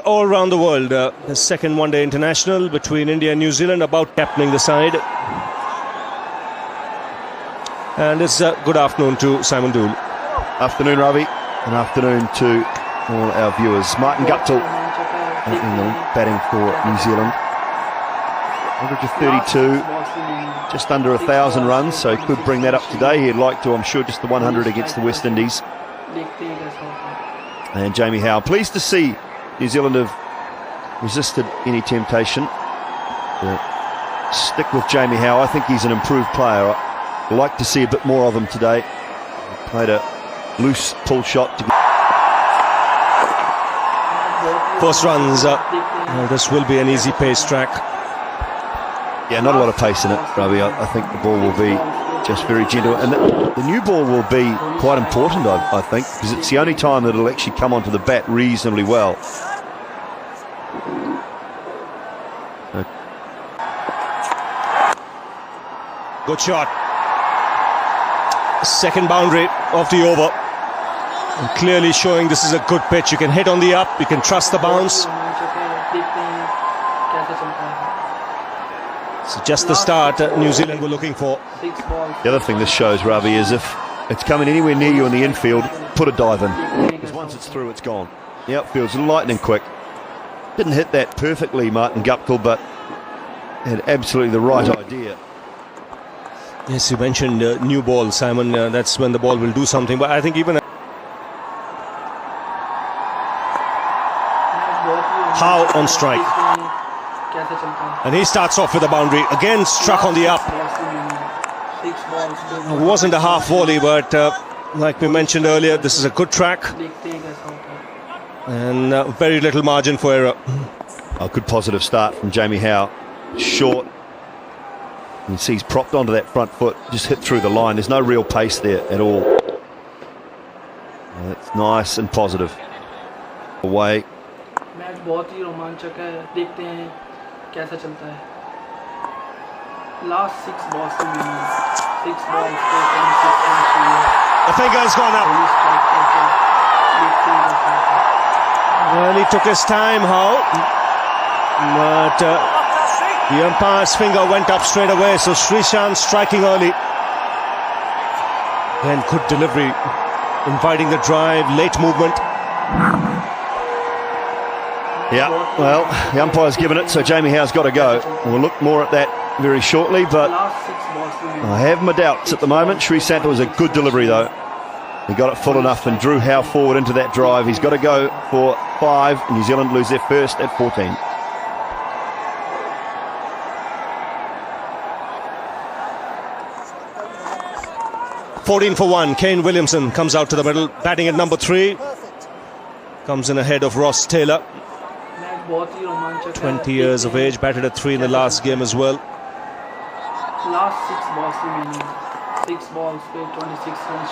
All around the world, the second one-day international between India and New Zealand about captaining the side. And it's good afternoon to Simon Dool. Afternoon, Ravi, and afternoon to all our viewers. Martin Guptill in the batting for New Zealand. Average of 32, just under 1,000 runs, so he could bring that up today. He'd like to, I'm sure, just the 100 against the West Indies. And Jamie Howe, pleased to see New Zealand have resisted any temptation to stick with Jamie Howe. I think he's an improved player. I'd like to see a bit more of him today. He played a loose pull shot to First runs, well, this will be an easy pace track. Yeah, not a lot of pace in it, Ravi. I think the ball will be just very gentle, and the new ball will be quite important, I think, because it's the only time that it'll actually come onto the bat reasonably well. Good shot. Second boundary of the over. And clearly showing this is a good pitch. You can hit on the up, you can trust the bounce. So just the start New Zealand were looking for. The other thing this shows, Ravi, is if it's coming anywhere near you in the infield, put a dive in. Because once it's through, it's gone. The outfield's lightning quick. Didn't hit that perfectly, Martin Guptill, but had absolutely the right idea. Yes, you mentioned new ball, Simon. That's when the ball will do something. But I think even Howe on strike. And he starts off with a boundary. Again struck on the up. It wasn't a half volley, but like we mentioned earlier, this is a good track. And very little margin for error. A good positive start from Jamie Howe. Short. You can see he's propped onto that front foot, just hit through the line. There's no real pace there at all. That's nice and positive. Away. Match बहुत ही रोमांचक है, देखते हैं कैसा चलता है. Last 6 balls to win. 6 balls to 26. The finger's gone up. Well, he took his time, Howe, but the umpire's finger went up straight away, so Srishant striking early. Then good delivery, inviting the drive, late movement. Yeah, well, the umpire's given it, so Jamie Howe's got to go. We'll look more at that very shortly, but I have my doubts at the moment. Srishant was a good delivery, though. He got it full enough and drew Howe forward into that drive. He's got to go for 5. New Zealand lose their first at 14. For 1, Kane Williamson comes out to the middle, batting at number 3. Comes in ahead of Ross Taylor. 20 years of age, batted at 3 in the last game as well. Last 6 balls remaining. 6 balls for 26 runs.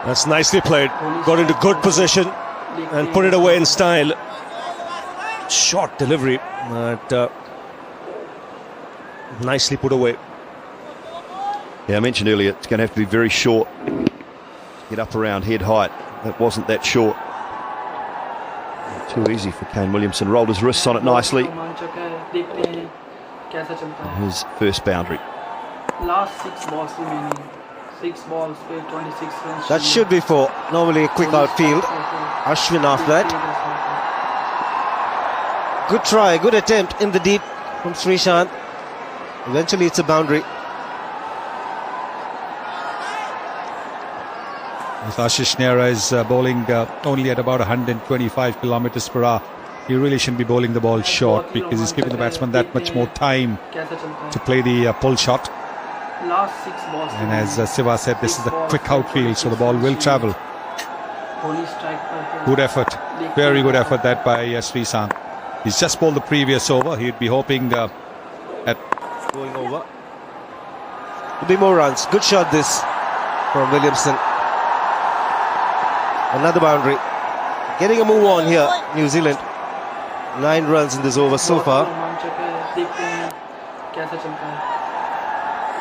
That's nicely played. Got into good position and put it away in style. Short delivery, but nicely put away. Yeah, I mentioned earlier it's going to have to be very short. Get up around head height. That wasn't that short. Too easy for Kane Williamson. Rolled his wrists on it nicely. His first boundary. Last 6 balls remaining. 6 balls for 26 runs. That should be for normally a quick outfield. Ashwin after that. Good try, good attempt in the deep from Srishant. Eventually it's a boundary. Ashish Nehra is bowling only at about 125 kilometers per hour. He really shouldn't be bowling the ball short because he's giving the batsman that much more time to play the pull shot. Last 6 balls. And as Siva said, this is a quick outfield, so the ball will travel. Good effort, very good effort that by Srishant. He's just bowled the previous over. He'd be hoping at Going over. There'll be more runs. Good shot this from Williamson. Another boundary. Getting a move on here, New Zealand. 9 runs in this over so far.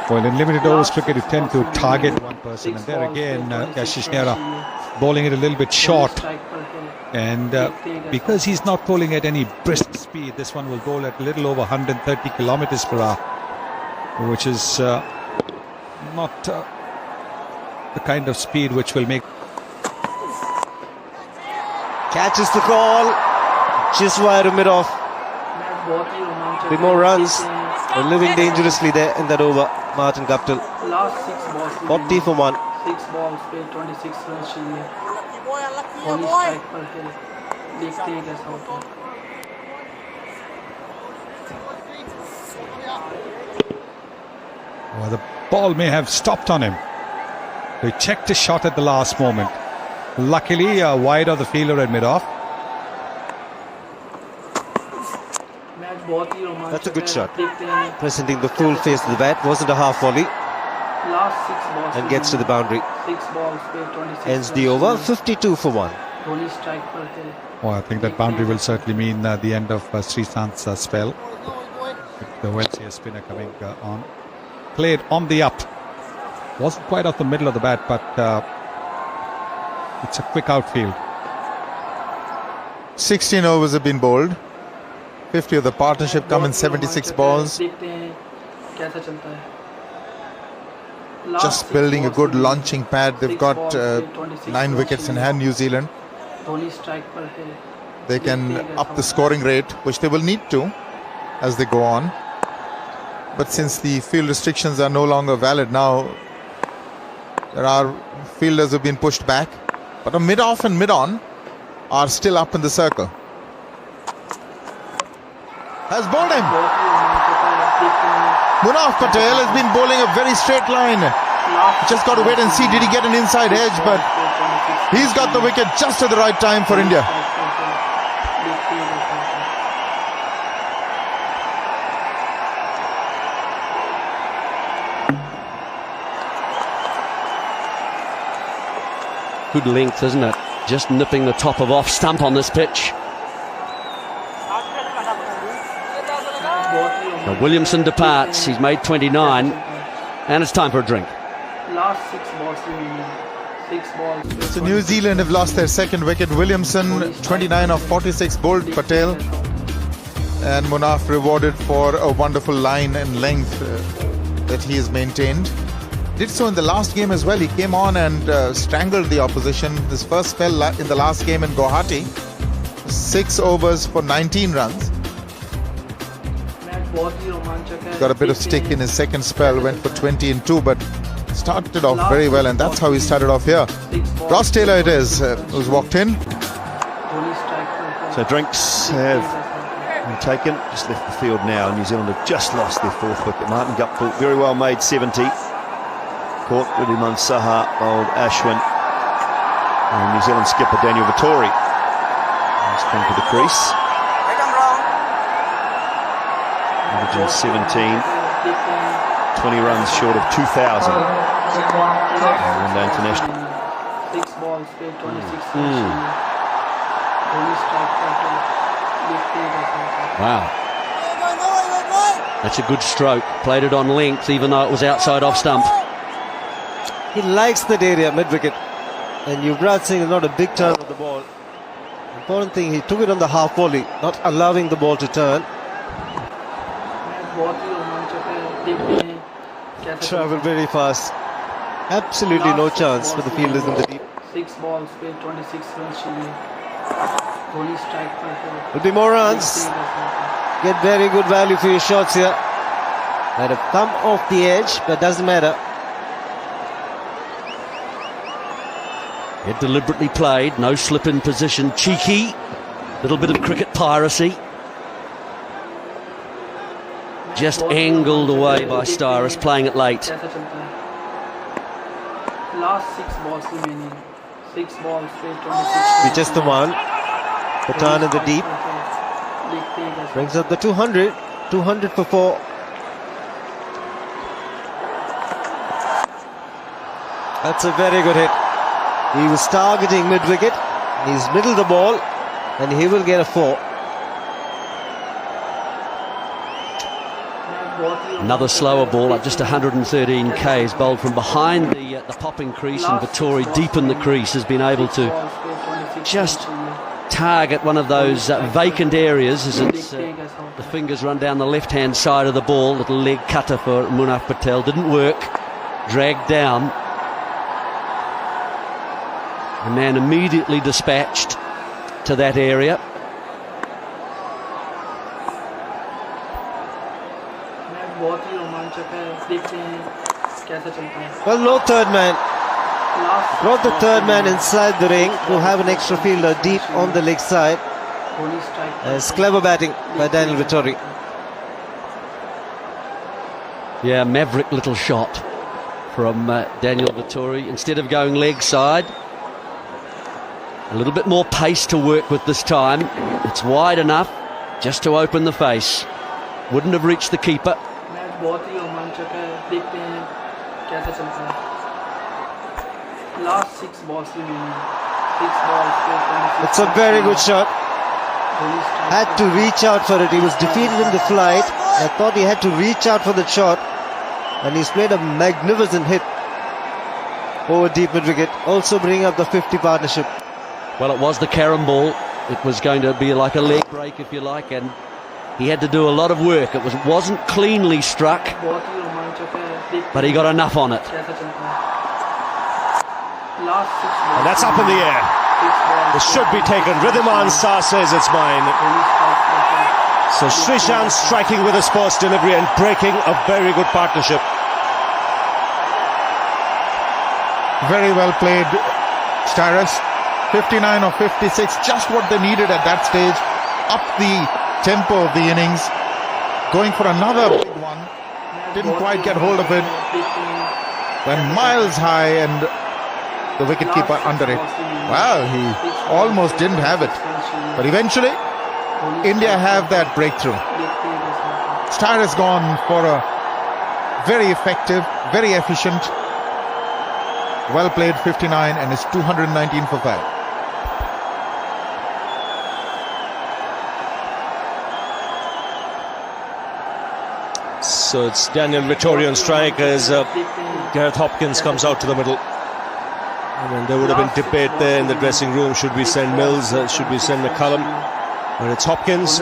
Well, in limited overs cricket, you tend to target one person, and there again, Ashish Nehra bowling it a little bit short. And because he's not bowling at any brisk speed, this one will bowl at a little over 130 kilometers per hour, which is not the kind of speed which will make. Catches the call. Just wide of mid-off. With more runs. And living dangerously there in that over, Martin Guptill. Last 6 balls. 40 for 1. 6 balls played, 26 runs. Only strike per hill. Big take us out. Well, the ball may have stopped on him. He checked his shot at the last moment. Luckily, wide of the fielder at mid-off. That's a good shot. Presenting the full face of the bat. Wasn't a half volley. Last 6 balls. And gets to the boundary. 6 balls played, 26 Ends the over, 52 for 1. Only strike per hill. Oh, I think that boundary will certainly mean the end of Sreesant's spell. With the Wednesday spinner coming on. Played on the up. Wasn't quite off the middle of the bat, but it's a quick outfield. 16 overs have been bowled. 50 of the partnership come in 76 balls. Just building a good launching pad. They've got 9 wickets in hand, New Zealand. They can up the scoring rate, which they will need to as they go on. But since the field restrictions are no longer valid now, there are fielders who have been pushed back. But a mid-off and mid-on are still up in the circle. Has bowled him. Munaf Patel has been bowling a very straight line. Just got to wait and see, did he get an inside edge? But he's got the wicket just at the right time for India. Good length, isn't it? Just nipping the top of off stump on this pitch. Now Williamson departs. He's made 29, and it's time for a drink. Last 6 balls remaining. 6 balls. So New Zealand have lost their second wicket. Williamson, 29 of 46, bowled Patel. And Munaf rewarded for a wonderful line and length that he has maintained. Did so in the last game as well. He came on and strangled the opposition. This first spell in the last game in Guwahati. 6 overs for 19 runs. Got a bit of stick in his second spell. Went for 20 and 2, but started off very well, and that's how he started off here. Ross Taylor it is who's walked in. So drinks have been taken. Just left the field now. New Zealand have just lost their 4th wicket. Martin Guptill very well made 70. Caught Riddhiman Saha, old Ashwin, and New Zealand skipper Daniel Vittori has come to the crease. Averaging 17, 20 runs short of 2,000. One day international. 6 balls, 26. Wow. That's a good stroke. Played it on length, even though it was outside off stump. He likes that area, mid-wicket. And Yuvraj Singh is not a big turn of the ball. Important thing, he took it on the half volley, not allowing the ball to turn. Travel very fast. Absolutely no chance for the fielders in the deep. 6 balls, 26 runs. Only strike per hill. Will be more runs. Get very good value for your shots here. Might have come off the edge, but doesn't matter. It deliberately played, no slip in position, cheeky, little bit of cricket piracy. Just angled away by Styrus, playing it late. Last 6 balls remaining. 6 balls, 26. Be just the one. The turn in the deep. Brings up the 200. 200 for 4. That's a very good hit. He was targeting mid-wicket. He's middled the ball, and he will get a 4. Another slower ball at just 113 k's, bowled from behind the popping crease, and Vittori deep in the crease has been able to just target one of those vacant areas as it's, the fingers run down the left-hand side of the ball. Little leg cutter for Munaf Patel, didn't work, dragged down. The man immediately dispatched to that area. Well, no third man. Brought the third man inside the ring to have an extra fielder deep on the leg side. It's clever batting by Daniel Vittori. Yeah, maverick little shot from Daniel Vittori. Instead of going leg side, a little bit more pace to work with this time. It's wide enough just to open the face. Wouldn't have reached the keeper. Last 6 balls remaining. 6 balls. It's a very good shot. Had to reach out for it. He was defeated in the flight. I thought he had to reach out for the shot, and he's played a magnificent hit over deep mid wicket, also bringing up the 50 partnership. Well, it was the carom ball. It was going to be like a leg break, if you like, and he had to do a lot of work. It wasn't cleanly struck, but he got enough on it. And that's up in the air. This should be taken. Ridhiman Shah says it's mine. So Srishant striking with his first delivery and breaking a very good partnership. Very well played, Starus. 59 of 56, just what they needed at that stage. Up the tempo of the innings. Going for another big one. Didn't quite get hold of it. Went miles high, and the wicketkeeper under it. Wow, he almost didn't have it. But eventually, India have that breakthrough. Starr has gone for a very effective, very efficient, well played 59, and it's 219 for 5. So it's Daniel Vittori on strike as Gareth Hopkins comes out to the middle. I mean, there would have been debate there in the dressing room. Should we send Mills? Should we send McCullum? But it's Hopkins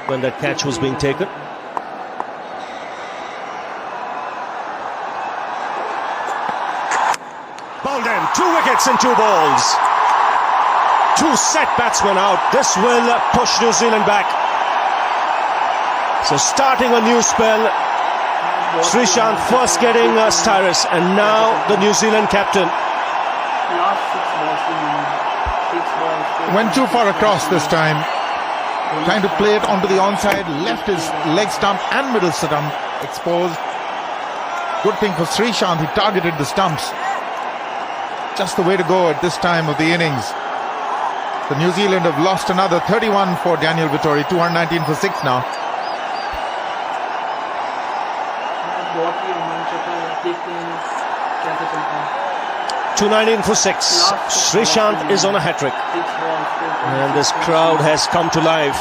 when that catch was being taken. Bowled in. 2 wickets and 2 balls. 2 set batsmen out. This will push New Zealand back. So starting a new spell. Srishant first getting Starus, and now the New Zealand captain. Went too far across this time. Trying to play it onto the onside, left his leg stump and middle stump exposed. Good thing for Srishant, he targeted the stumps. Just the way to go at this time of the innings. The New Zealand have lost another 31 for Daniel Vittori, 219 for 6 now. 219 for 6. Srishant is on a hat-trick. And this crowd has come to life.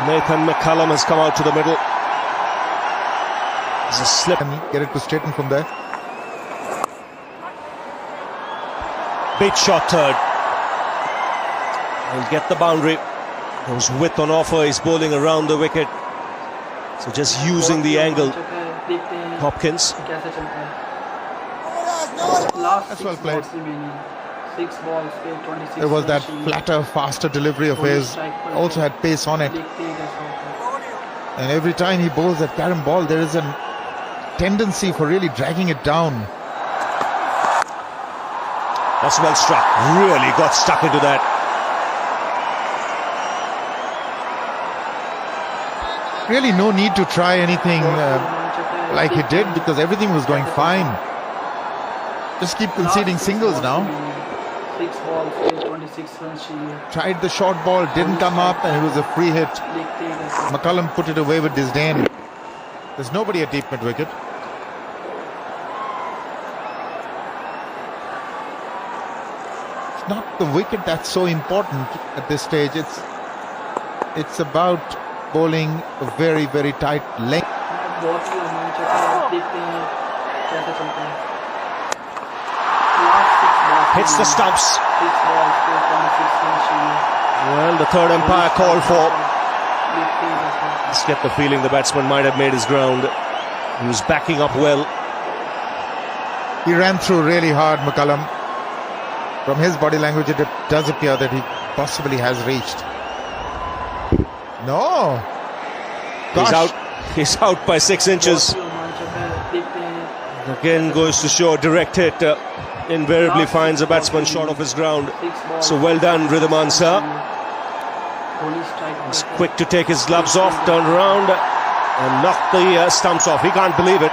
Nathan McCullum has come out to the middle. There's a slip. Get it to straighten from there. Big shot third. He'll get the boundary. There's width on offer. He's bowling around the wicket. So just using the angle. Hopkins. That's well played. There was that flatter, faster delivery of his. Also had pace on it. And every time he bowls that carom ball, there is a tendency for really dragging it down. That's well struck. Really got stuck into that. Really no need to try anything like he did, because everything was going fine. Just keep conceding singles now. 6 balls, 26 runs. Tried the short ball, didn't come up, and it was a free hit. McCullum put it away with disdain. There's nobody at deep mid wicket. It's not the wicket that's so important at this stage. It's about bowling a very, very tight length. बहुत ही रोमांचक है, देखते हैं कैसे चलता है. Last 6 balls. Hits the stumps. 6 balls for 26 runs चाहिए. Well, the third umpire called for. देखते हैं कैसे. Just get the feeling the batsman might have made his ground. He was backing up well. He ran through really hard, McCullum. From his body language, it does appear that he possibly has reached. No. He's Gosh. out. He's out by 6 inches. बहुत ही रोमांचक है, देखते हैं. Again goes to show a direct hit invariably finds a batsman short of his ground. 6 balls. So well done, Ridhaman sir. Kohli strike He's पर है. quick to take his gloves off, turn around and knock the stumps off. He can't believe it.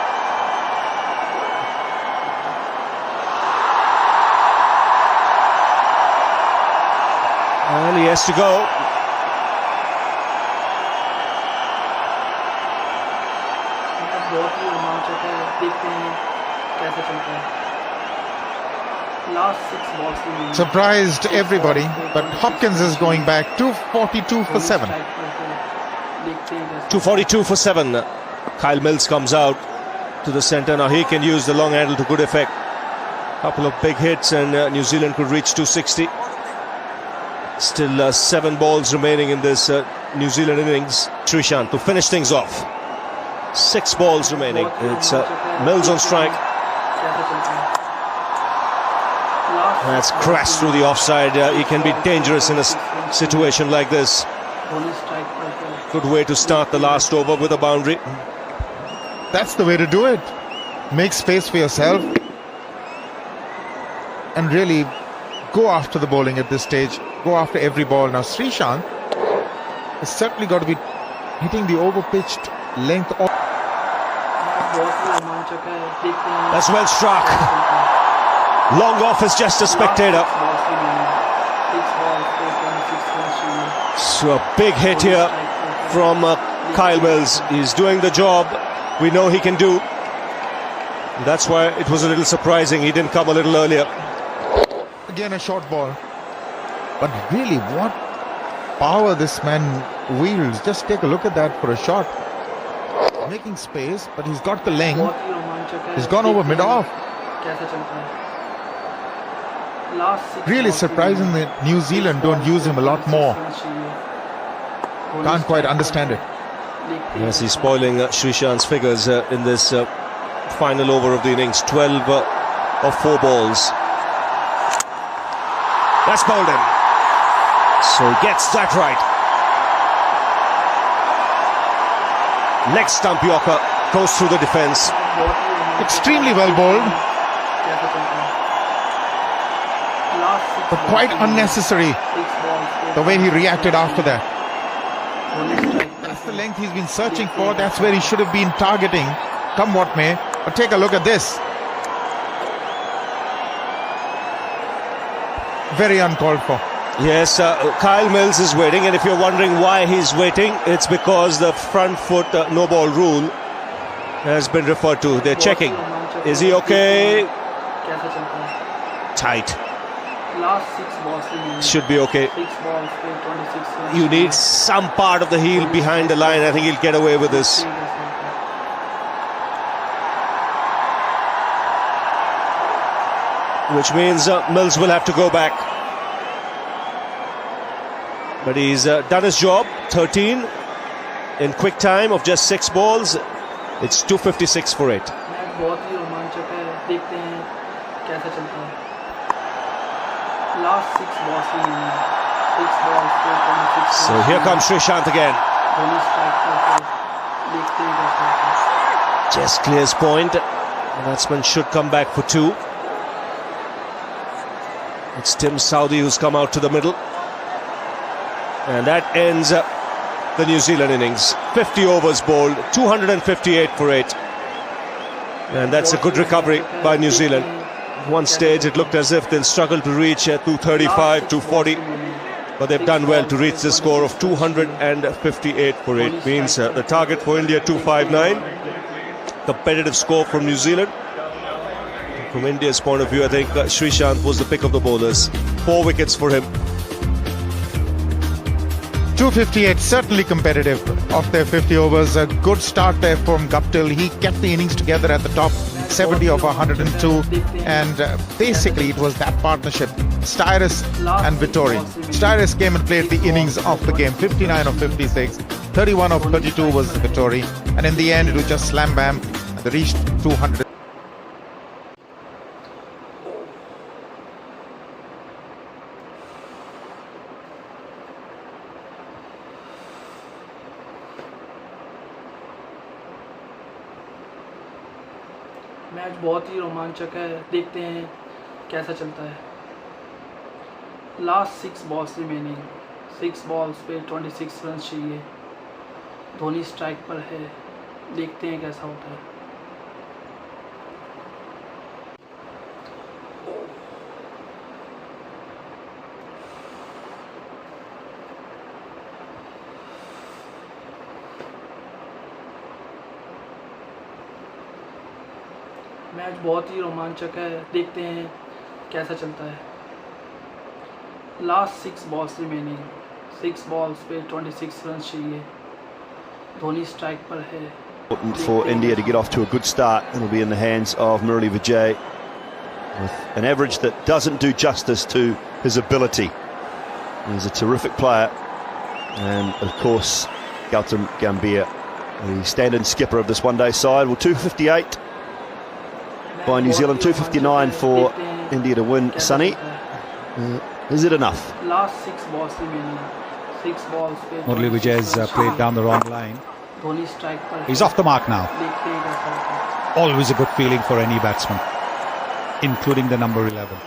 And he has to go. बहुत ही रोमांचक है, देखते हैं कैसे चलता है. Last 6 balls remaining. Surprised everybody, but Hopkins is going back 242 for 7. Strike पर है. देखते हैं कैसे. 242 for 7. Kyle Mills comes out to the centre. Now he can use the long handle to good effect. Couple of big hits and New Zealand could reach 260. Still 7 balls remaining in this New Zealand innings. Srishant to finish things off. 6 balls remaining. It's Mills on strike. कैसे चलता है. Last That's 6 balls crashed through the offside. He can be dangerous in a situation like this. Kohli strike पर है. Good way to start the last over with a boundary. That's the way to do it. Make space for yourself and really go after the bowling at this stage. Go after every ball. Now Srishant has certainly got to be hitting the over-pitched length of. बहुत ही रोमांचक है, देखते हैं That's well struck. कैसे चलता है. Long off as just a spectator. Last 6 balls remaining. 6 balls for 26 runs चाहिए. So a big hit here from Kyle Mills. He's doing the job we know he can do. That's why it was a little surprising he didn't come a little earlier. Again a short ball. But really, what power this man wields. Just take a look at that for a shot. Making space, but he's got the length. बहुत ही रोमांचक है. He's gone over देखते हैं mid-off. कैसे चलता है. Last 6 Really balls surprising remaining. that New Zealand don't use him a lot more. 26 runs चाहिए. Kohli Can't quite strike understand पर it. है. देखते हैं Yes, he's कैसे spoiling Srishant's figures in this final over of the innings. 12 of 4 balls. That's bowled in. So he gets that right. Leg stump Yorker goes through the defence. बहुत ही रोमांचक Extremely है. well bowled, कैसे चलता है. Last 6 but balls quite remaining. unnecessary 6 balls for the way he reacted after that. Kohli strike पर That's the है. length he's been searching for. That's where he should have been targeting, come what may. But take a look at this. Very uncalled for. Yes, Kyle Mills is waiting, and if you're wondering why he's waiting, it's because the front foot no ball rule has been referred to. They're checking. Is he okay? कैसे चलता है. Tight. Last 6 balls remaining. Should be okay. 6 balls for 26 runs. You need some part of the heel behind the line. I think he'll get away with this. देखते हैं कैसे चलता है. Which means Mills will have to go back. But he's done his job. 13 in quick time of just 6 balls. It's 256 for 8. Match बहुत ही रोमांचक है, देखते हैं कैसे चलता है. Last 6 balls remaining. 6 balls for 26 So runs. here comes Srishant again. Kohli strike पर है. देखते हैं कैसे चलता है. Just clears point. The batsman should come back for 2. It's Tim Southee who's come out to the middle. And that ends the New Zealand innings. 50 overs bowled, 258 for 8. And that's a good recovery by New Zealand. At one stage it looked as if they'll struggle to reach 235, 240. But they've done well to reach the score of 258 for 8. Means the target for India 259. Competitive score from New Zealand. From India's point of view, I think Srishant was the pick of the bowlers. 4 wickets for him. 258, certainly competitive of their 50 overs. A good start there from Guptill. He kept the innings together at the top, 70 of 102. And basically it was that partnership, Styris and Vittori. Styris came and played the innings of the game, 59 of 56. 31 of 32 was Vittori. And in the end, it was just slam bam. They reached 200. Match बहुत ही रोमांचक है, देखते हैं कैसा चलता है। Last 6 balls remaining, 6 balls पे 26 run चाहिए। धोनी स्ट्राइक पर है, देखते हैं कैसा होता है। मैच बहुत ही रोमांचक है, देखते हैं कैसा चलता है। लास्ट 6 बॉल्स रिमेनिंग, 6 बॉल्स पे 26 रन चाहिए। धोनी स्ट्राइक पर है। Important for India to get off to a good start. It'll be in the hands of Murali Vijay with an average that doesn't do justice to his ability. He's a terrific player, and of course Gautam Gambhir, the stand-in skipper of this one-day side. Well, 258 by New Zealand, 259 for India to win. Sunny, is it enough? Last 6 balls remaining, 6 balls. Murali Vijay's played down the wrong line. He's off the mark now. Always a good feeling for any batsman, including the number 11.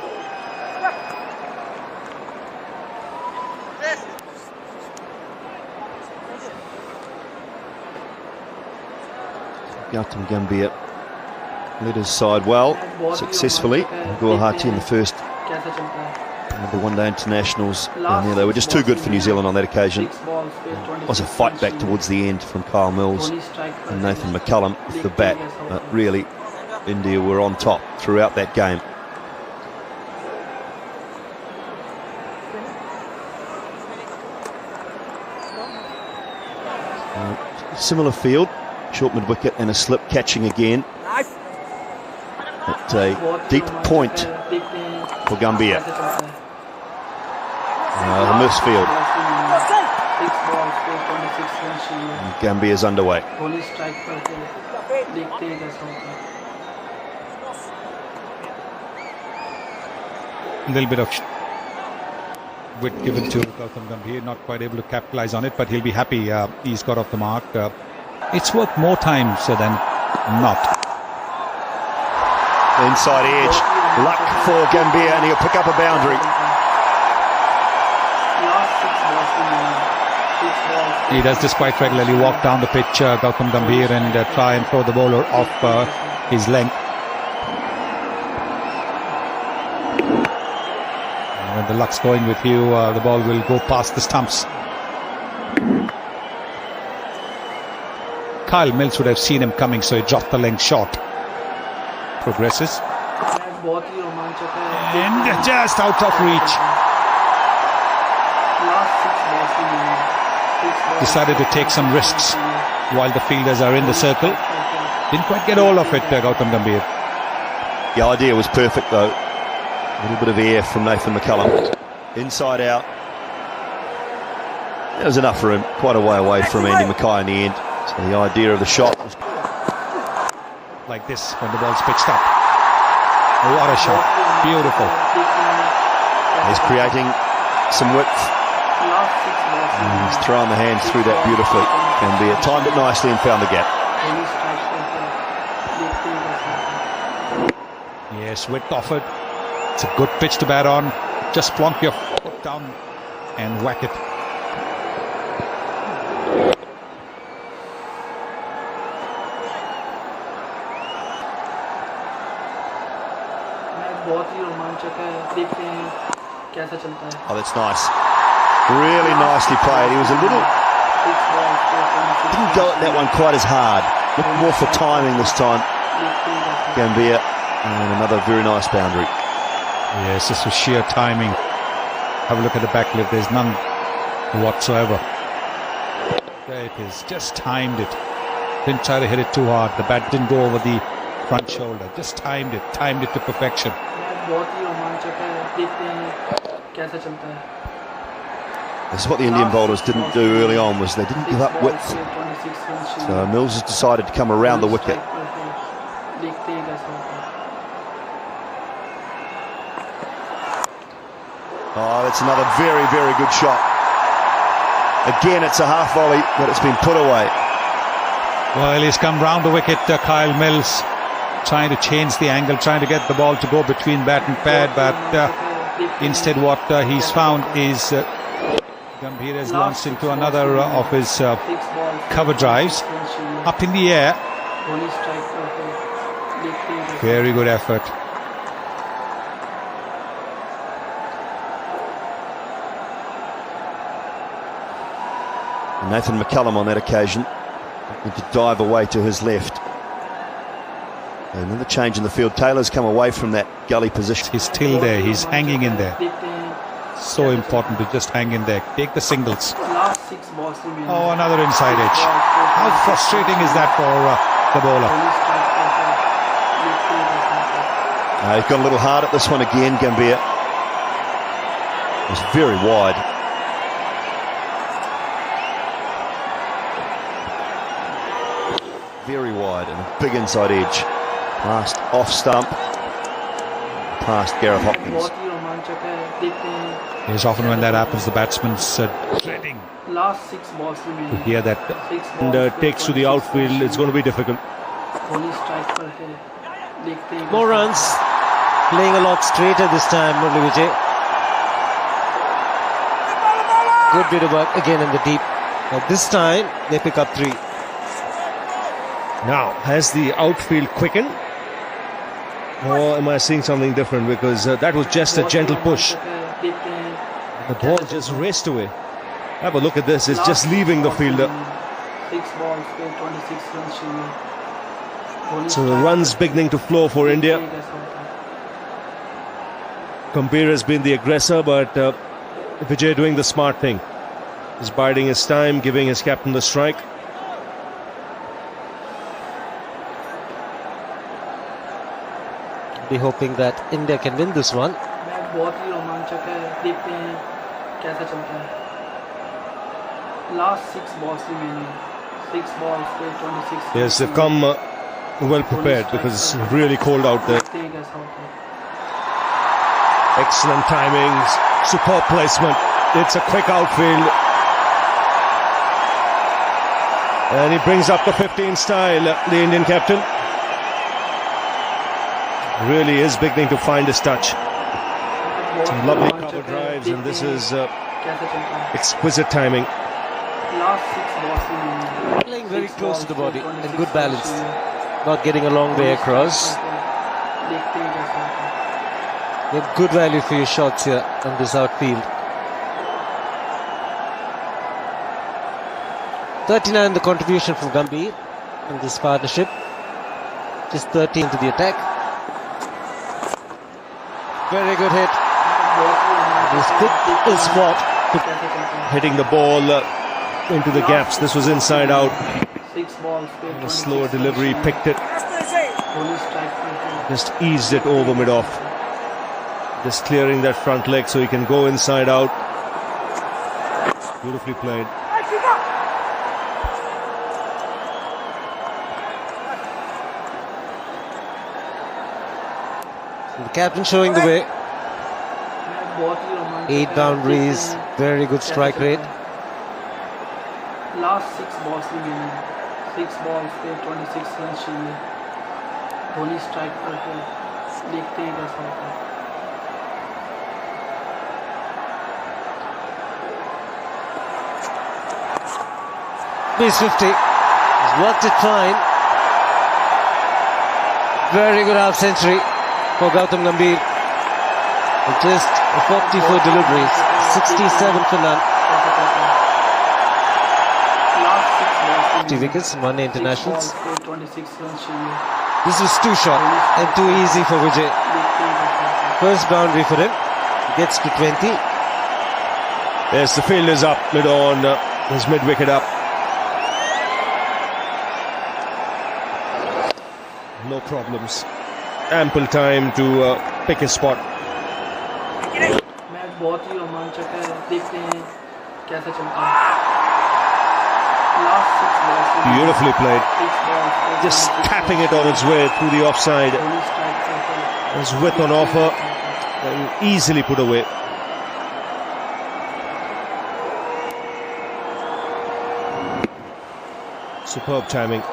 Gautam Gambhir led his side well, successfully. Guwahati in the first of the one-day internationals. And they were just too good for New Zealand on that occasion. It was a fight back towards the end from Kyle Mills and Nathan McCullum with the bat. But really, India were on top throughout that game. Similar field, short mid-wicket and a slip catching again. At a deep point for Gambhir. The miss field. And Gambhir's underway. A little bit of wit given to Gautam Gambhir, not quite able to capitalise on it, but he'll be happy he's got off the mark. It's worth more times than not. Inside edge, luck for Gambhir, and he'll pick up a boundary. He does this quite regularly, walk down the pitch, Gautam Gambhir, and try and throw the bowler off his length. And when the luck's going with you, the ball will go past the stumps. Kyle Mills would have seen him coming, so he dropped the length short. Progresses. And just out of reach. Decided to take some risks while the fielders are in the circle. Didn't quite get all of it, Gautam Gambhir. The idea was perfect though. A little bit of air from Nathan McCullum. Inside out. There was enough room, quite a way away from Andy Mackay in the end. So the idea of the shot was like this when the ball's pitched up. Oh, what a shot. Beautiful. He's creating some width. And he's thrown the hands through that beautifully. Gambhir timed it nicely and found the gap. Yes, width offered. It's a good pitch to bat on. Just plonk your foot down and whack it. Oh, that's nice. Really nicely played. He was a little... didn't go at that one quite as hard. Looked more for timing this time. Gambhir, and another very nice boundary. Yes, this was sheer timing. Have a look at the back lip. There's none whatsoever. There it is. Just timed it. Didn't try to hit it too hard. The bat didn't go over the front shoulder. Just timed it to perfection. बहुत ही रोमांचक है, देखते हैं कैसा चलता है. This is what the Indian bowlers didn't do early on, was they didn't give up width. So Mills has decided to come around the wicket. देखते हैं कैसा होता है. Oh, that's another very, very good shot. Again, it's a half volley, but it's been put away. Well, he's come round the wicket, Kyle Mills, trying to change the angle, trying to get the ball to go between bat and pad, but instead what he's found is Gambhir has launched into another of his cover drives up in the air. Very good effort. Nathan McCullum on that occasion had to dive away to his left. And then the change in the field. Taylor's come away from that gully position. He's still there. He's hanging in there. So important to just hang in there. Take the singles. Oh, another inside edge. How frustrating is that for the bowler? He's got a little hard at this one again, Gambhir. It was very wide. Very wide and a big inside edge. Past off stump. Past Gareth Hopkins. Yes, often when that happens, the batsman's dreading to hear that. And takes to the outfield, it's going to be difficult. More runs. Playing a lot straighter this time, Murli Vijay. Good bit of work again in the deep. But this time, they pick up 3. Now, has the outfield quickened? Or am I seeing something different? Because that was just a gentle push. The ball just raced away. Have a look at this. It's just leaving the fielder. 6 balls, 26 runs. So the runs beginning to flow for India. Gambhir has been the aggressor, but Vijay doing the smart thing. He's biding his time, giving his captain the strike. Be hoping that India can win this one. बहुत ही रोमांचक है, देखते हैं कैसा चलता है. Last 6 balls remaining. 6 balls, 26. Yes, they've come well prepared because it's really cold out there. देखते हैं कैसा होता है. Excellent timings, superb placement. It's a quick outfield. And he brings up the 15 style, the Indian captain. Really is beginning to find his touch. Some lovely cover drives, and this is exquisite timing. Last 6 balls remaining. Playing very close to the body and good balance. Not getting a long way across. देखते हैं कैसा होता है. You have good value for your shots here on this outfield. 39 the contribution from Gambhir in this partnership. Just 13 to the attack. Very good hit. This hit is spot. Hitting the ball into the gaps. This was inside out. 6 balls, A slower delivery, picked it. Just eased it over mid-off. Just clearing that front leg so he can go inside out. Beautifully played. The captain showing the way. 8 boundaries, very good strike rate. Last 6 balls remaining. 6 balls पे 26 run चाहिए. Dhoni strike पर है. देखते हैं कैसा होता है. He's 50. He's worked it fine. Very good half century for Gautam Gambhir. Just 44 deliveries, 67 for none. 50 wickets and 1 internationals. 26 runs चाहिए. This was too short and too easy for Vijay. First boundary for him. He gets to 20. Yes, the field is up mid-on. His mid-wicket up. no problems. Ample time to pick his spot. Match बहुत ही रोमांचक है, देखते हैं कैसा चलता है. Last 6 balls. Beautifully played. 6 balls. Just tapping it on its way through the offside. Kohli strike cycle. There's width on offer. Easily put away. Superb timing.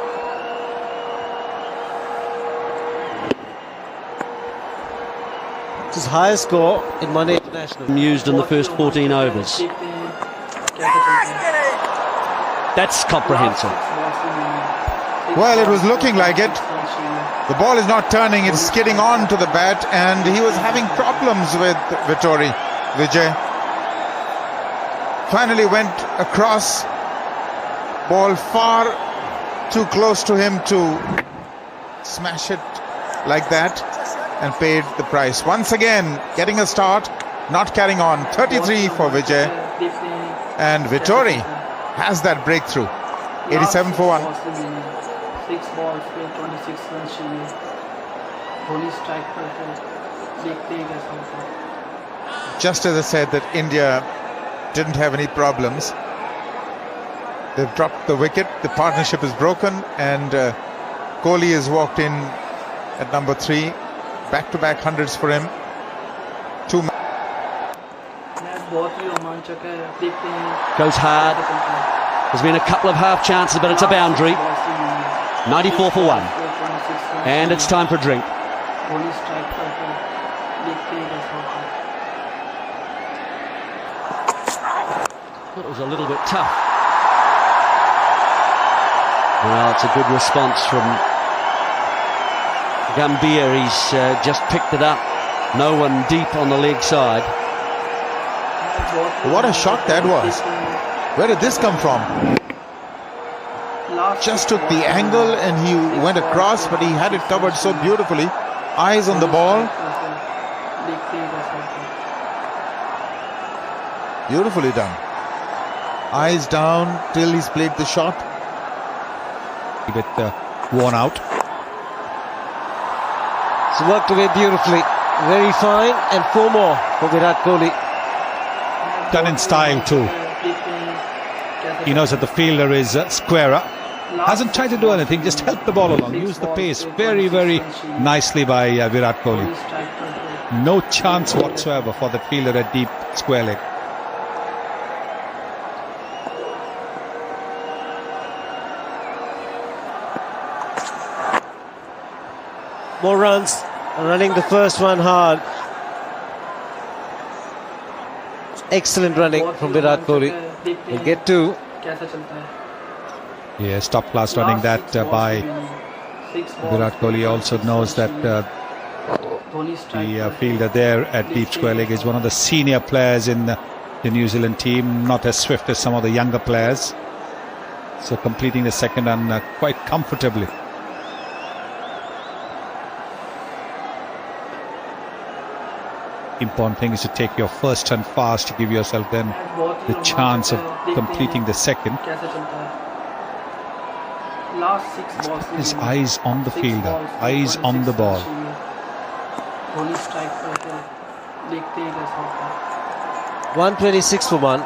His highest score in one international. Used in the first 14 overs. देखते हैं कैसा चलता है. That's comprehensive. Well, it was looking like it. The ball is not turning, it's skidding on to the bat, and he was having problems with Vittori, Vijay. Finally went across, ball far too close to him to smash it like that, and paid the price. Once again, getting a start, not carrying on. 33 for Vijay, and Vittori has that breakthrough. 87 for 1. 6 balls पे 26 run चाहिए. Kohli strike पर है, देखते हैं कैसा होता है. Just as I said that India didn't have any problems, they've dropped the wicket, the partnership is broken, and Kohli has walked in at number 3. Back-to-back hundreds for him. Match बहुत ही रोमांचक है, देखते हैं Goes hard. कैसा चलता है. There's been a couple of half chances, but it's a boundary. 94 for 1. And it's time for a drink. Kohli strike पर है, देखते हैं कैसा होता है. It was a little bit tough. Well, it's a good response from Gambhir. He's just picked it up. No one deep on the leg side. What a shot that was. Where did this come from? Just took the angle and he went across, but he had it covered so beautifully. Eyes on the ball. Beautifully done. Eyes down till he's played the shot. A bit worn out. It's worked away beautifully. Very fine, and 4 more for Virat Kohli. Done in style too. He knows that the fielder is squarer. Hasn't tried to do anything, just help the ball along. Use the pace very, very nicely by Virat Kohli. No chance whatsoever for the fielder at deep square leg. More runs, running the first one hard. Excellent running from Virat Kohli. We'll get 2. कैसा चलता है. Yes, top class running that by Virat Kohli. Also knows that the fielder there at deep square leg is one of the senior players in the New Zealand team, not as swift as some of the younger players. So completing the second run quite comfortably. Important thing is to take your first run fast to give yourself then the chance of completing the second. कैसा चलता है. Last 6 balls. His eyes on the fielder, eyes on the ball. Kohli strike पर है, देखते हैं कैसा होता है. 126 for 1.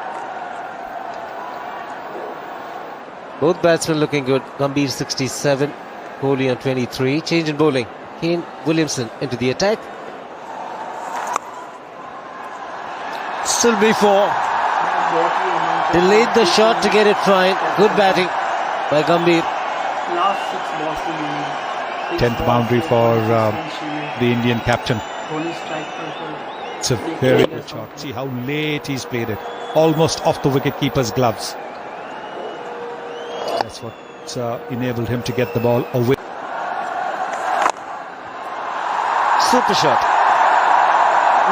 Both batsmen looking good. Gambhir 67, Kohli on 23. Change in bowling. Kane Williamson into the attack. Still B4. Delayed the shot to get it fine. Good batting by Gambhir. Last 6 balls. 10th boundary for the Indian captain. Kohli strike पर है. It's a very good shot. See how late he's played it. Almost off the wicket-keeper's gloves. That's what enabled him to get the ball away. Super shot.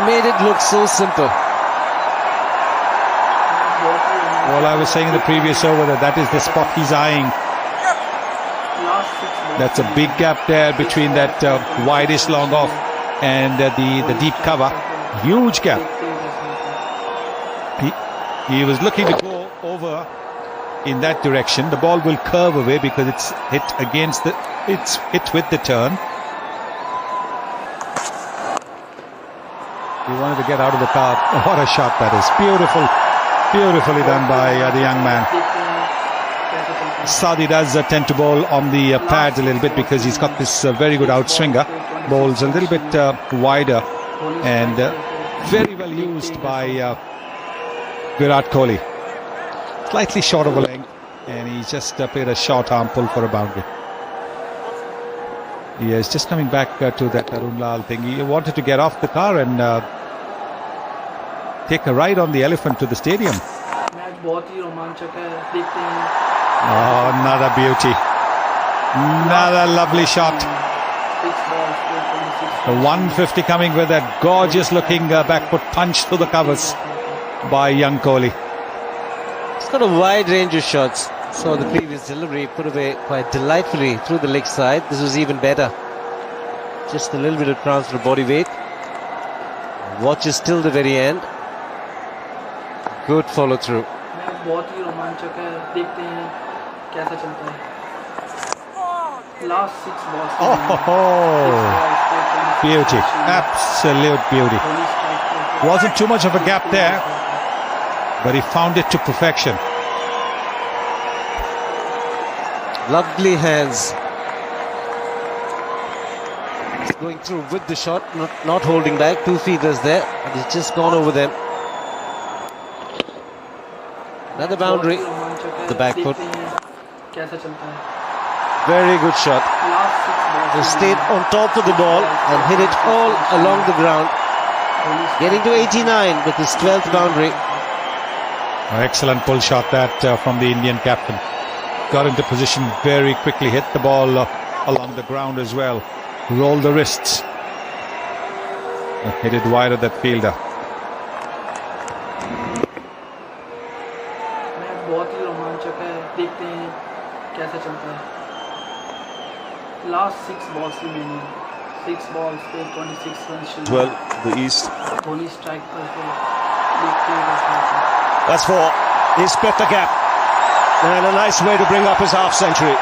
Made it look so simple. Well, I was saying in the previous over that is the spot he's eyeing. That's a big gap there between that widest long off and the deep cover. Huge gap. He was looking to go over in that direction, the ball will curve away because it's hit with the turn. He wanted to get out of the car. Oh, what a shot that is. Beautifully done by the young man. Saudi does tend to bowl on the pads a little bit because he's got this very good outswinger. Bowls a little bit wider and very well used by Virat Kohli. Slightly short of a length, and he just played a short arm pull for a boundary. He is just coming back to that Arun Lal thing. He wanted to get off the car and take a ride on the elephant to the stadium. Oh, another beauty. Another lovely shot. The 150 coming with that gorgeous looking back foot punch through the covers by young Kohli. He's got a wide range of shots. So the previous delivery put away quite delightfully through the leg side. This was even better. Just a little bit of transfer body weight. Watches till the very end. Good follow through. Oh, beauty, absolute beauty. Wasn't too much of a gap there, but he found it to perfection. Lovely hands. He's going through with the shot, not holding back. 2 feeders there, but he's just gone over them. Another boundary. The back foot. Very good shot. He stayed on top of the ball and hit it all along the ground. Getting to 89 with his 12th boundary. Excellent pull shot that from the Indian captain. Got into position very quickly, hit the ball along the ground as well. Rolled the wrists. And hit it wide of that fielder. Last 6 balls remaining. 6 balls, 26 runs. Well, the East. Kohli strike That's 4. He split the gap. And a nice way to bring up his half century.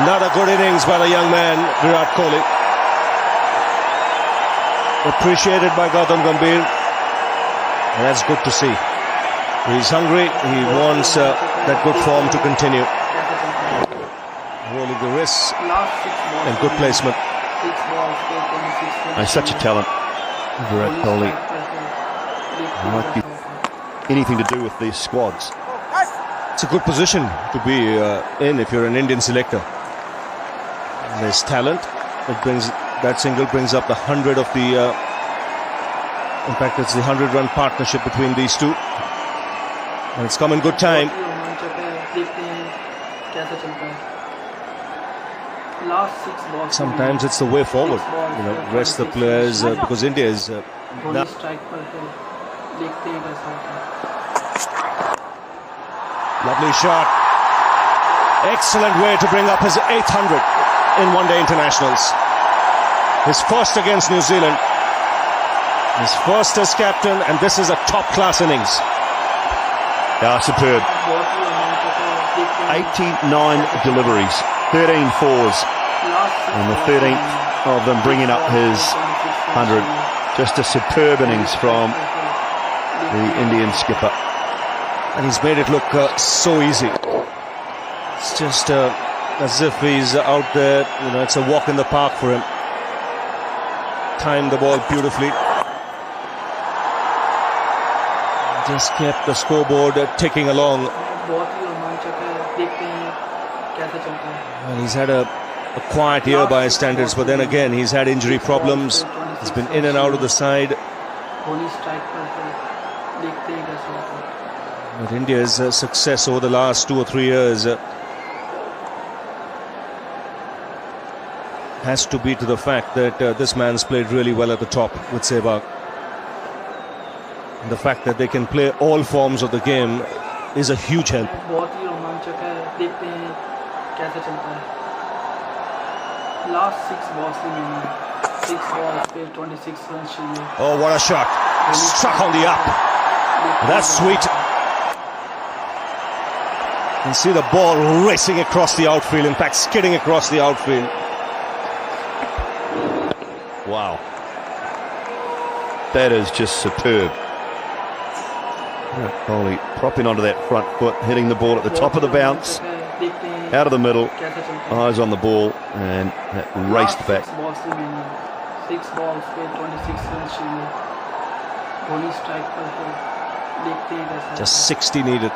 Another good innings by the young man, Virat Kohli. Appreciated by Gautam Gambhir. And that's good to see. He's hungry. He wants that good form to continue. Rolling the wrists and good placement. He's such a talent, Virat Kohli. Might be anything to do with these squads. It's a good position to be in if you're an Indian selector. There's talent. That single brings up the 100 of the. In fact, it's the 100-run partnership between these two, and it's come in good time. Sometimes it's the way forward. Rest the players because India is. Lovely shot. Excellent way to bring up his 800 in one-day internationals. His first against New Zealand. His first as captain, and this is a top-class innings. Yeah, superb. 89 deliveries, 13 fours, and the 13th of them bringing up his 100. Just a superb innings from the Indian skipper. And he's made it look so easy. It's just as if he's out there, it's a walk in the park for him. Timed the ball beautifully. Just kept the scoreboard ticking along. And he's had a quiet year by his standards, but then again, he's had injury problems. He's been in and out of the side. But India's success over the last 2 or 3 years has to be to the fact that this man's played really well at the top with Sehwag. And the fact that they can play all forms of the game is a huge help. Last 6 balls remaining. 6 balls, 26 runs. Oh, what a shot. Struck on the up. That's sweet. can see the ball racing across the outfield, in fact skidding across the outfield. Wow. That is just superb. Virat Kohli propping onto that front foot, hitting the ball at the top of the bounce, out of the middle, eyes on the ball, and that raced back. 6 balls पे 26 runs चाहिए. Kohli strike पर है. देखते हैं कैसा. Just 60 needed.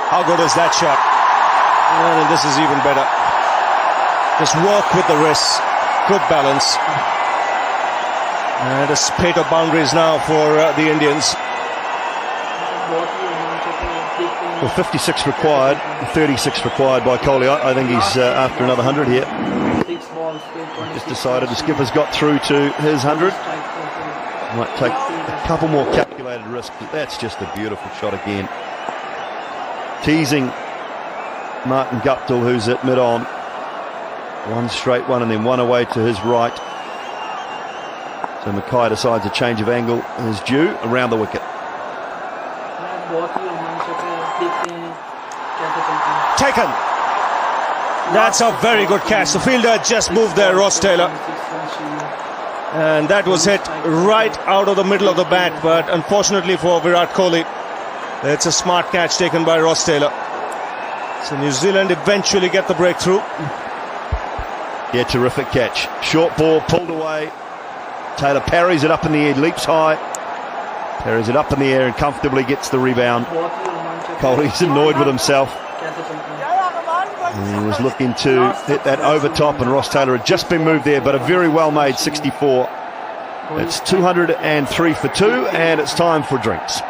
How good is that shot? And this is even better. Just work with the wrists, good balance. And a spate of boundaries now for the Indians. Well, 56 required, 36 required by Kohli. I think he's after another 100 here. Just decided the skipper's got through to his 100. Might take a couple more calculated risks, but that's just a beautiful shot again. Teasing Martin Guptill, who's at mid-on. One straight one and then one away to his right. So Mackay decides a change of angle is due around the wicket. Taken. That's a very good catch. The fielder just moved there, Ross Taylor. And that was hit right out of the middle of the bat. But unfortunately for Virat Kohli, it's a smart catch taken by Ross Taylor. So New Zealand eventually get the breakthrough. Yeah, terrific catch. Short ball pulled away. Taylor parries it up in the air, leaps high. Parries it up in the air and comfortably gets the rebound. Kohli's annoyed with himself. And he was looking to hit that over top, and Ross Taylor had just been moved there, but a very well made 64. It's 203 for 2, and it's time for drinks.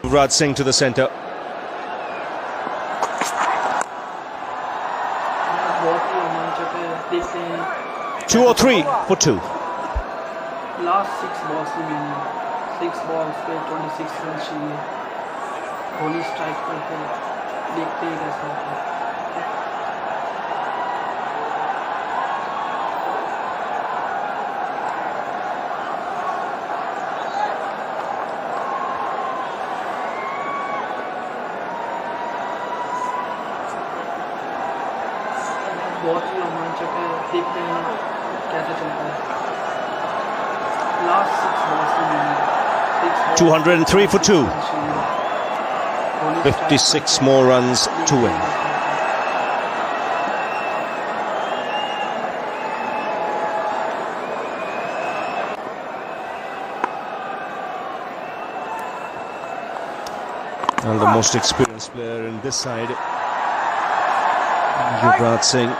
Yuvraj Singh to the centre. Two or three for 2. Last 6 balls remaining. 6 balls पे 26 runs चाहिए. Kohli strike पर है. देखते हैं कैसा होता है. बहुत ही रोमांचक है. देखते हैं कैसे चलता है. Last 6 balls remaining. 203 for 2. 56 more runs to win. And the most experienced player in this side, Yuvraj Singh.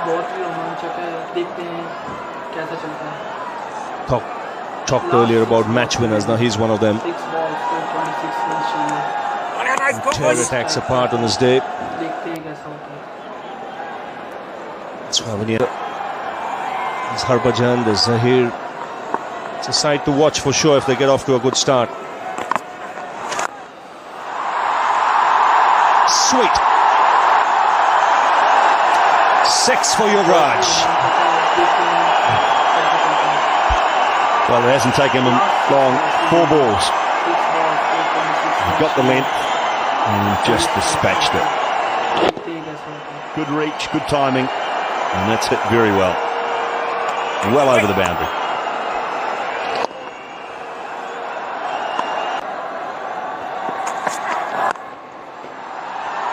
बहुत ही रोमांचक है. देखते हैं कैसा चलता है. Talked earlier about match winners. Now he's one of them. 6 balls पे 26 runs चाहिए. Tear attacks apart on his day. देखते हैं कैसा होता है. That's why when there's Harbhajan, there's Zahir. It's a sight to watch for sure if they get off to a good start. Sweet. 6 for Yuvraj. Well, it hasn't taken him long. 4 balls. Got the length and just dispatched it. Good reach, good timing, and that's hit very well. Well over the boundary.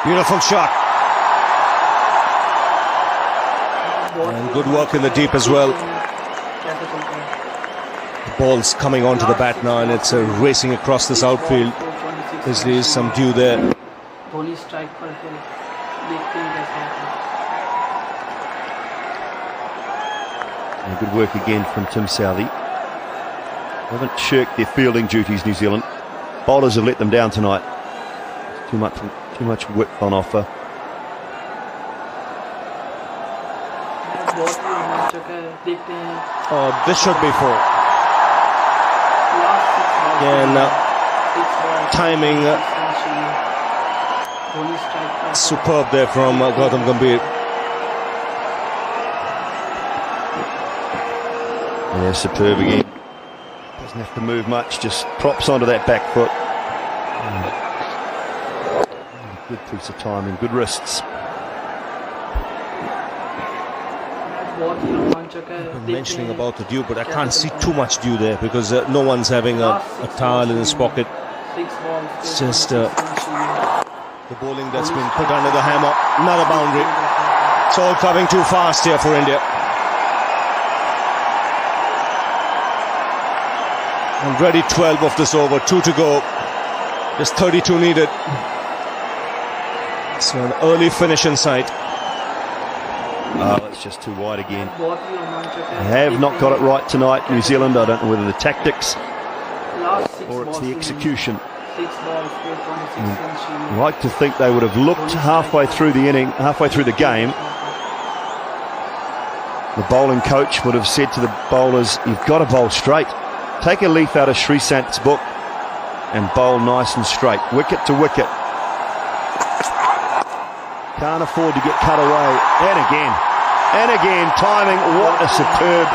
Beautiful shot. And good work in the deep as well. The ball's coming onto the bat now, and it's racing across this outfield. There is some dew there. Kohli strike पर है. देखते हैं कैसा होता है. And good work again from Tim Southee. Haven't shirked their fielding duties, New Zealand. Bowlers have let them down tonight. Too much width on offer. बहुत ही रोमांचक है. देखते हैं. Oh, this should be 4. Last 6 balls. Again, 6 balls. timing Kohli strike पर. superb there from Gautam Gambhir. Yeah, superb again. Doesn't have to move much, just props onto that back foot. Good piece of timing, good wrists. I'm mentioning about the dew, but I can't see too much dew there because no one's having a towel in his pocket. It's just the bowling that's been put under the hammer. Another boundary. It's all coming too fast here for India. Already 12 of this over, 2 to go. Just 32 needed. So an early finish in sight. Oh, it's just too wide again. They have not got it right tonight, New Zealand. I don't know whether the tactics or it's the execution. I'd like to think they would have looked halfway through the inning, halfway through the game. The bowling coach would have said to the bowlers, you've got to bowl straight. Take a leaf out of Sreesant's book and bowl nice and straight, wicket to wicket. Can't afford to get cut away. And again, timing. What a superb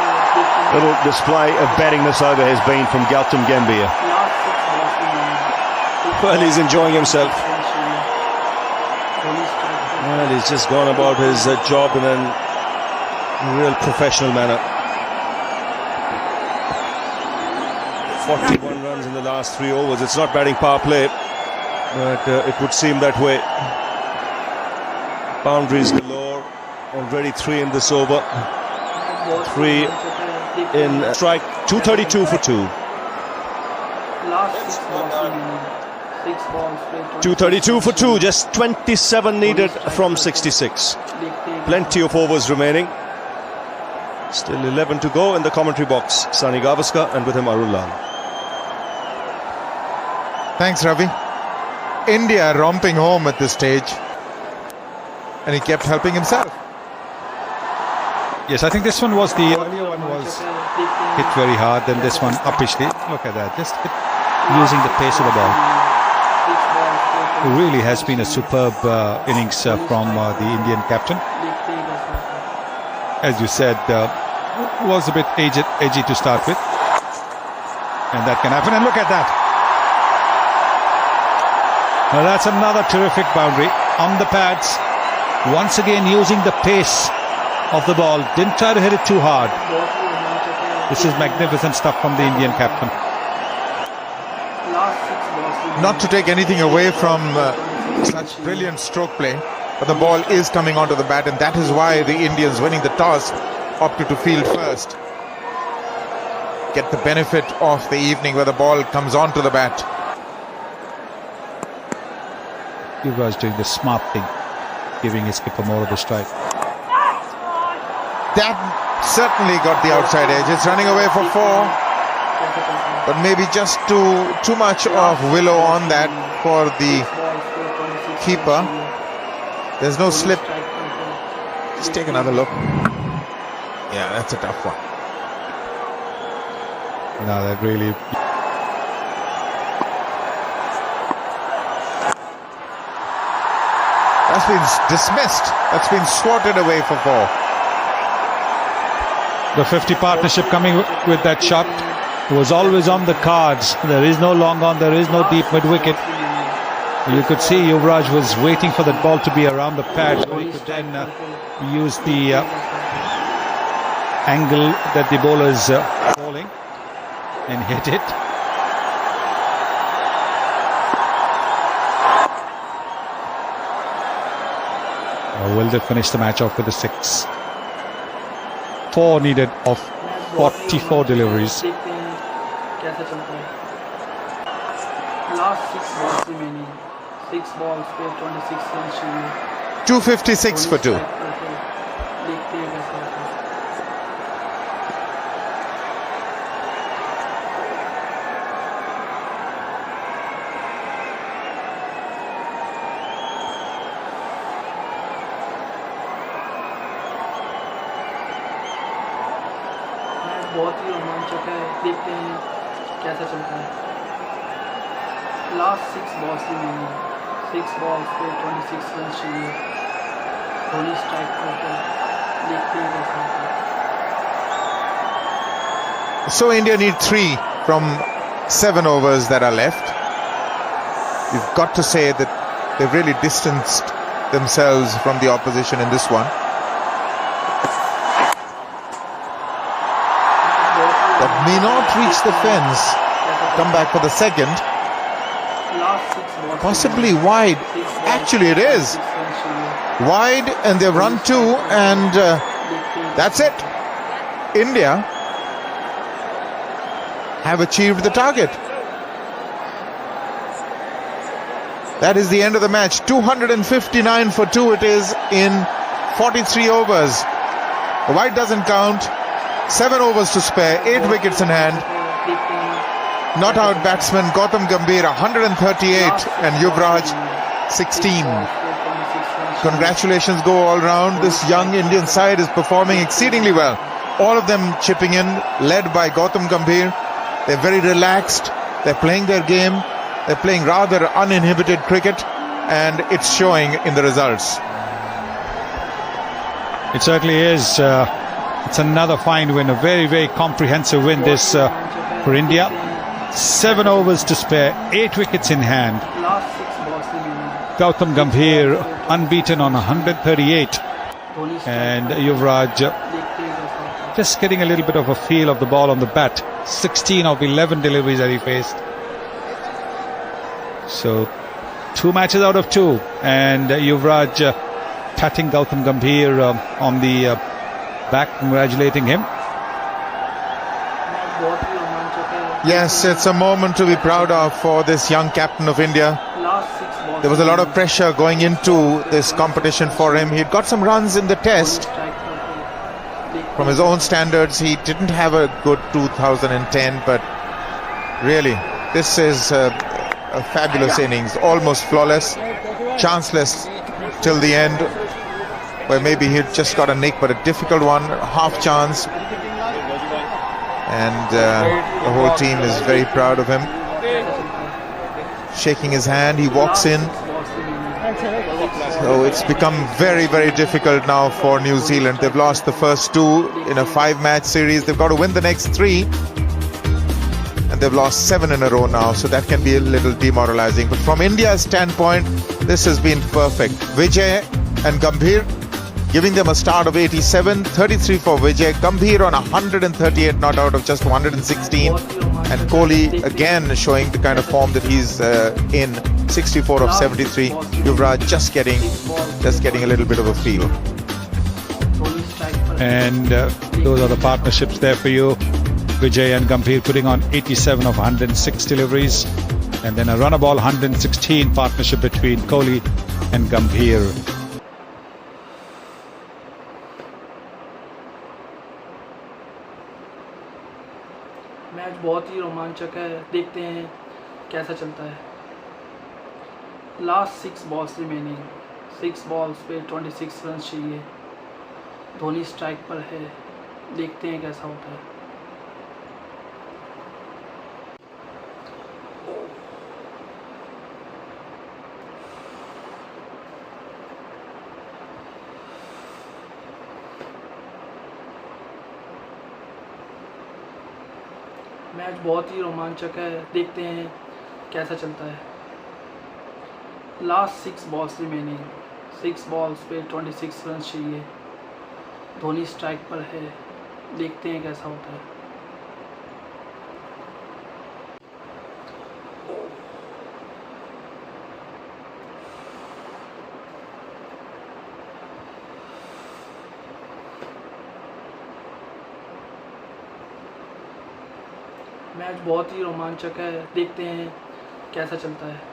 little display of batting this over has been from Gautam Gambhir. Well, he's enjoying himself. Well, he's just gone about his job in a real professional manner. 41 runs in the last 3 overs. It's not batting power play, but it would seem that way. Boundaries galore. Already 3 in this over. 3 in strike. 232 for 2. 232 for 2. Just 27 needed from 66. Plenty of overs remaining. Still 11 to go in the commentary box. Sani Gavaskar and with him Arul Lal. Thanks, Ravi. India romping home at this stage. And he kept helping himself. Yes, I think this one was the earlier one was hit very hard, then this one uppishly. Look at that, just using the pace of the ball. It really has been a superb innings from the Indian captain. As you said, was a bit edgy to start with. And that can happen, and look at that. Well, that's another terrific boundary on the pads. Once again using the pace of the ball. Didn't try to hit it too hard. This is magnificent stuff from the Indian captain. Not to take anything away from such brilliant stroke play, but the ball is coming onto the bat, and that is why the Indians, winning the toss, opted to field first. Get the benefit of the evening where the ball comes onto the bat. Yuvraj doing the smart thing, giving his skipper more of the strike. That certainly got the outside edge. It's running away for 4, but maybe just too much of willow on that for the keeper. There's no slip. Just take another look. Yeah, that's a tough one. No, that really... That's been dismissed. That's been swatted away for 4. The 50 partnership coming with that shot was always on the cards. There is no long on, there is no deep mid-wicket. You could see Yuvraj was waiting for that ball to be around the pad, so he could then use the angle that the bowler is bowling and hit it. Will they finish the match off with a 6? 4 needed of 44 deliveries. Last 6 balls remaining. 6 balls for 26 runs. 256 for 2. बहुत ही रोमांचक है, देखते हैं कैसा चलता है. Last 6 balls remaining. 6 balls for 26 runs चाहिए. Dhoni strike करते हैं, देखते हैं कैसा होता है. So India need 3 from 7 overs that are left. You've got to say that they've really distanced themselves from the opposition in this one. That may not reach the fence. Come back for the second. Possibly wide. Actually, it is wide, and they've run 2, and that's it. India have achieved the target. That is the end of the match. 259 for 2 it is in 43 overs. The wide doesn't count. 7 overs to spare, 8 wickets in hand. Not out batsman Gautam Gambhir 138 and Yuvraj 16. Congratulations go all round. This young Indian side is performing exceedingly well. All of them chipping in, led by Gautam Gambhir. They're very relaxed. They're playing their game. They're playing rather uninhibited cricket, and it's showing in the results. It certainly is. It's another fine win, a very, very comprehensive win this for India. 7 overs to spare, 8 wickets in hand. Gautam Gambhir unbeaten on 138, and Yuvraj just getting a little bit of a feel of the ball on the bat. 16 of 11 deliveries that he faced. So 2 matches out of 2, and Yuvraj patting Gautam Gambhir on the back, congratulating him. Yes, it's a moment to be proud of for this young captain of India. There was a lot of pressure going into this competition for him. He'd got some runs in the test. From his own standards, he didn't have a good 2010, but really, this is a fabulous innings. Almost flawless, chanceless till the end, where maybe he'd just got a nick, but a difficult one, half chance. And the whole team is very proud of him. Shaking his hand, he walks in. So it's become very, very difficult now for New Zealand. They've lost the first 2 in a 5-match series. They've got to win the next 3. And they've lost 7 in a row now, so that can be a little demoralizing. But from India's standpoint, this has been perfect. Vijay and Gambhir giving them a start of 87, 33 for Vijay. Gambhir on 138, not out of just 116. And Kohli again showing the kind of form that he's in, 64 of 73. Yuvraj just getting a little bit of a feel. And those are the partnerships there for you. Vijay and Gambhir putting on 87 of 106 deliveries. And then a runner ball 116 partnership between Kohli and Gambhir. Match बहुत ही रोमांचक है, देखते हैं कैसा चलता है। Last 6 balls remaining, 6 balls पे 26 run चाहिए। धोनी स्ट्राइक पर है, देखते हैं कैसा होता है। मैच बहुत ही रोमांचक है, देखते हैं कैसा चलता है। लास्ट 6 बॉल्स रिमेनिंग, 6 बॉल्स पे 26 रन चाहिए। धोनी स्ट्राइक पर है, देखते हैं कैसा होता है। मैच बहुत ही रोमांचक है, देखते हैं कैसा चलता है।